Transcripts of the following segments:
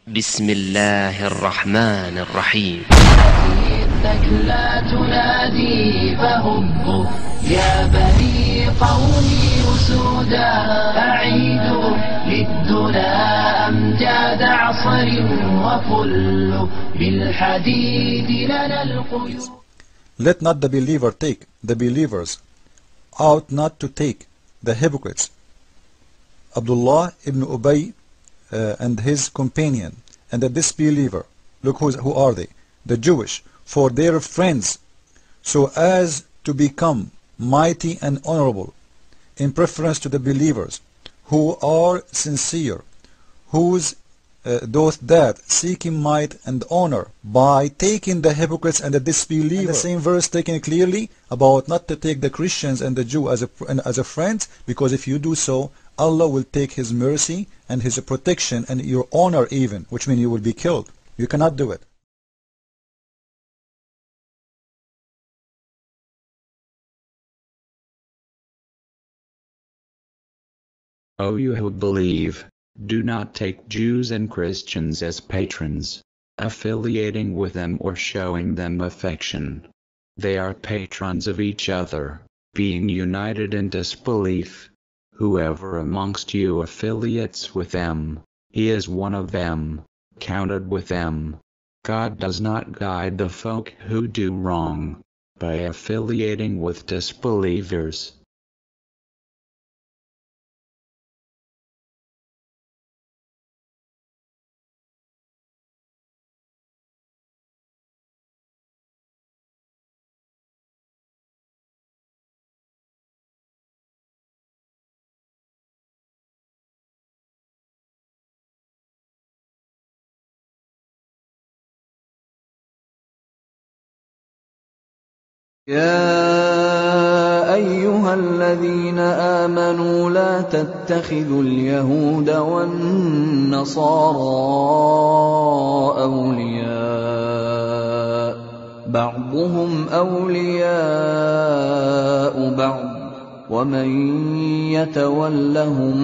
بسم الله الرحمن الرحيم. إنك لا تنادي فهبوا يا بني قومي أسودا أعيدوا للدنا أمجاد عصر وفلوا بالحديد لنا القيود. Let not the believer take the believers out, not to take the hypocrites. Abdullah ibn Ubay and his companion and the disbeliever, look who are they? The Jewish, for their friends, so as to become mighty and honorable in preference to the believers who are sincere, whose those that seeking might and honor by taking the hypocrites and the disbelievers. And the same verse taken clearly about not to take the Christians and the Jew as a friend, because if you do so, Allah will take His mercy and His protection and your honor even, which means you will be killed. You cannot do it. O you who believe, do not take Jews and Christians as patrons, affiliating with them or showing them affection. They are patrons of each other, being united in disbelief. Whoever amongst you affiliates with them, he is one of them, counted with them. God does not guide the folk who do wrong, by affiliating with disbelievers. يا أيها الذين آمنوا لا تتخذوا اليهود والنصارى أولياء بعضهم أولياء بعض ومن يتولهم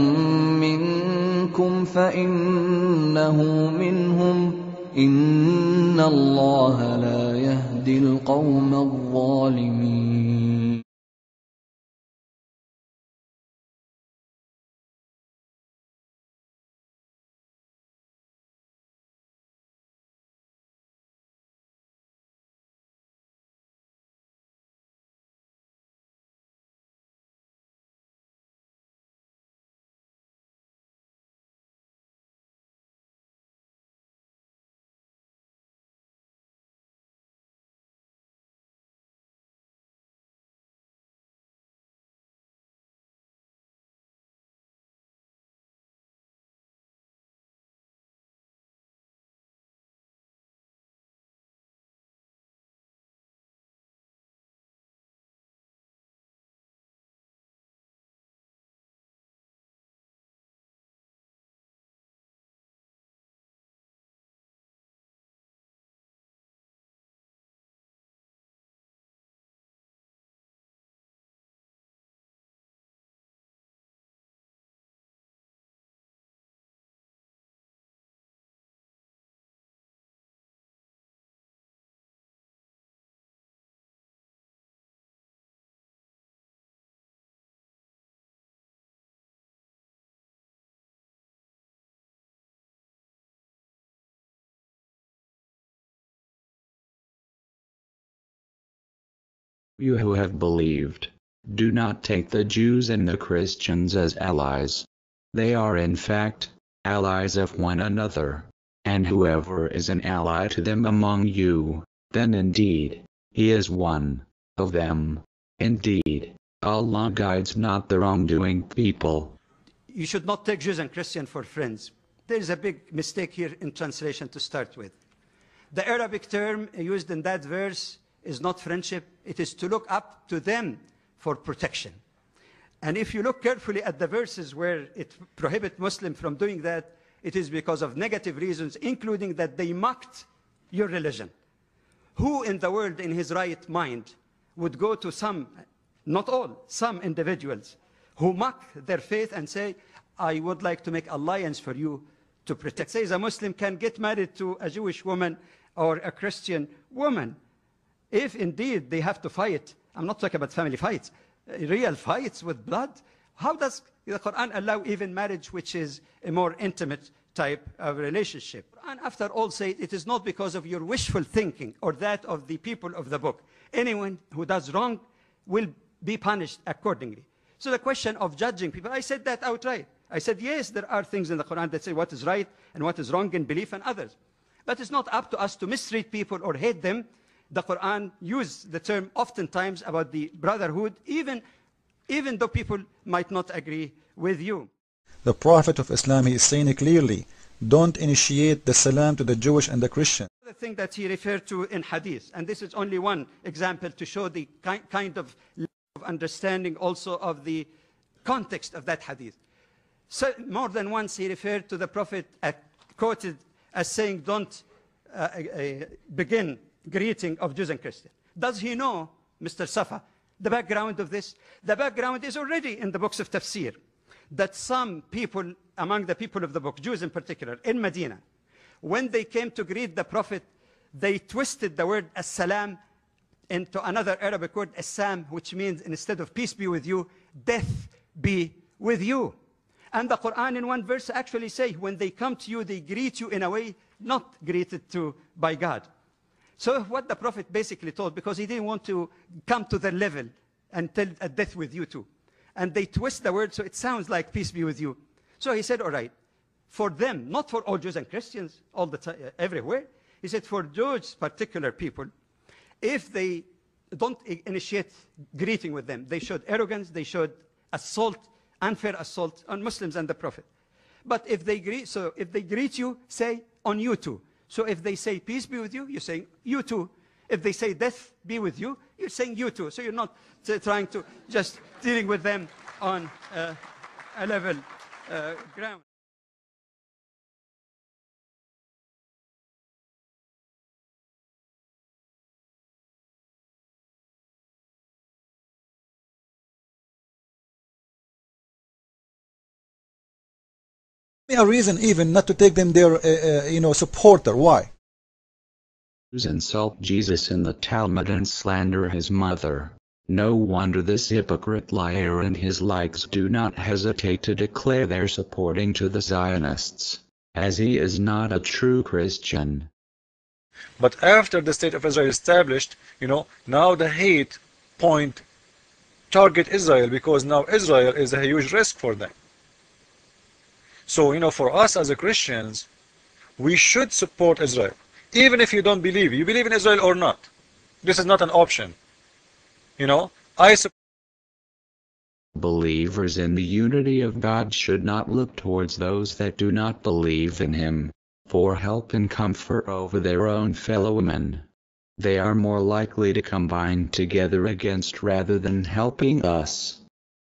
منكم فإنه منهم إن الله لا يهدي القوم الظالمين. You who have believed, do not take the Jews and the Christians as allies. They are in fact allies of one another, and whoever is an ally to them among you, then indeed he is one of them. Indeed, Allah guides not the wrongdoing people. You should not take Jews and Christians for friends. There is a big mistake here in translation to start with. The Arabic term used in that verse is not friendship, it is to look up to them for protection. And if you look carefully at the verses where it prohibits Muslims from doing that, it is because of negative reasons, including that they mocked your religion. Who in the world in his right mind would go to some, not all, some individuals who mock their faith and say, I would like to make alliance for you to protect. It says a Muslim can get married to a Jewish woman or a Christian woman if indeed they have to fight. I'm not talking about family fights, real fights with blood. How does the Quran allow even marriage which is a more intimate type of relationship? And after all, say it is not because of your wishful thinking or that of the people of the book. Anyone who does wrong will be punished accordingly. So the question of judging people, I said that outright. I said, yes, there are things in the Quran that say what is right and what is wrong in belief and others. But it's not up to us to mistreat people or hate them. The Quran uses the term oftentimes about the brotherhood, even though people might not agree with you. The Prophet of Islam, he is saying it clearly, don't initiate the salam to the Jewish and the Christian. The thing that he referred to in hadith, and this is only one example to show the kind of understanding also of the context of that hadith. So more than once he referred to the Prophet, quoted as saying, don't begin greeting of Jews and Christians. Does he know, Mr. Safa, the background of this? The background is already in the books of tafsir, that some people, among the people of the book, Jews in particular, in Medina, when they came to greet the Prophet, they twisted the word as-salam into another Arabic word, as-sam, which means, instead of peace be with you, death be with you. And the Quran in one verse actually say, when they come to you, they greet you in a way not greeted to by God. So what the Prophet basically told, because he didn't want to come to their level and tell a death with you too. And they twist the word so it sounds like peace be with you. So he said, all right, for them, not for all Jews and Christians all the time, everywhere. He said, for those particular people, if they don't initiate greeting with them, they showed arrogance, they showed assault, unfair assault on Muslims and the Prophet. But if they greet you, say on you too. So if they say peace be with you, you're saying you too. If they say death be with you, you're saying you too. So you're not trying to just dealing with them on a level ground. A reason even not to take them their supporter. Why? Jews insult Jesus in the Talmud and slander his mother. No wonder this hypocrite liar and his likes do not hesitate to declare their supporting to the Zionists, as he is not a true Christian. But after the state of Israel established, now the hate point target Israel, because now Israel is a huge risk for them. So, for us as a Christians, we should support Israel. Even if you don't believe, you believe in Israel or not. This is not an option. Believers in the unity of God should not look towards those that do not believe in Him for help and comfort over their own fellow men. They are more likely to combine together against rather than helping us.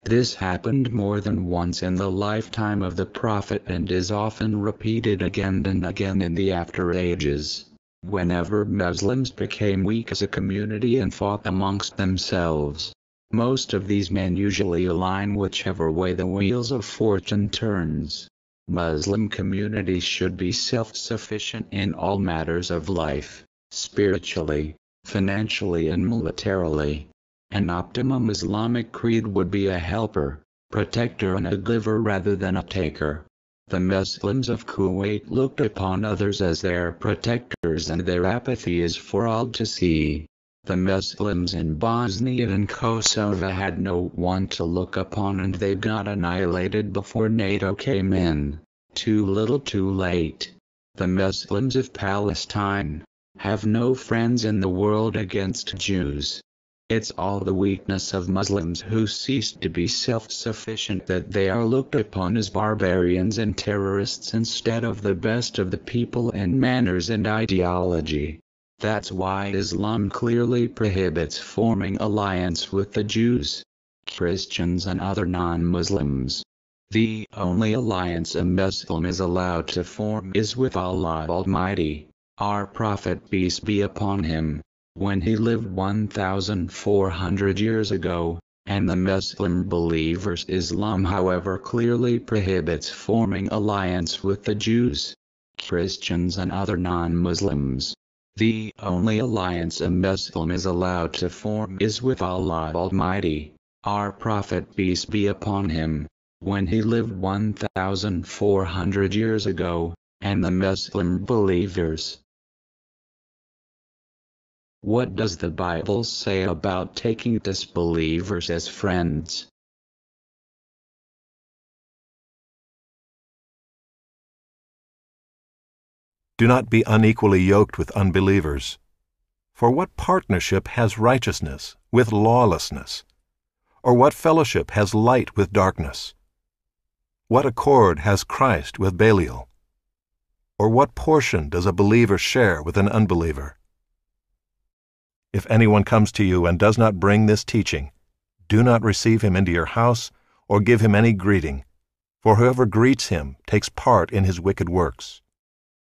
This happened more than once in the lifetime of the Prophet and is often repeated again and again in the after ages. Whenever Muslims became weak as a community and fought amongst themselves, most of these men usually align whichever way the wheels of fortune turns. Muslim communities should be self-sufficient in all matters of life, spiritually, financially and militarily. An optimum Islamic creed would be a helper, protector and a giver rather than a taker. The Muslims of Kuwait looked upon others as their protectors and their apathy is for all to see. The Muslims in Bosnia and Kosovo had no one to look upon and they got annihilated before NATO came in. Too little too late. The Muslims of Palestine have no friends in the world against Jews. It's all the weakness of Muslims who ceased to be self-sufficient that they are looked upon as barbarians and terrorists instead of the best of the people in manners and ideology. That's why Islam clearly prohibits forming alliance with the Jews, Christians and other non-Muslims. The only alliance a Muslim is allowed to form is with Allah Almighty, our Prophet peace be upon him. When he lived 1,400 years ago, and the Muslim believers. Islam, however, clearly prohibits forming alliance with the Jews, Christians and other non-Muslims. The only alliance a Muslim is allowed to form is with Allah Almighty, our Prophet, peace be upon him, when he lived 1,400 years ago, and the Muslim believers. What does the Bible say about taking disbelievers as friends? Do not be unequally yoked with unbelievers. For what partnership has righteousness with lawlessness? Or what fellowship has light with darkness? What accord has Christ with Belial? Or what portion does a believer share with an unbeliever? If anyone comes to you and does not bring this teaching, do not receive him into your house or give him any greeting, for whoever greets him takes part in his wicked works.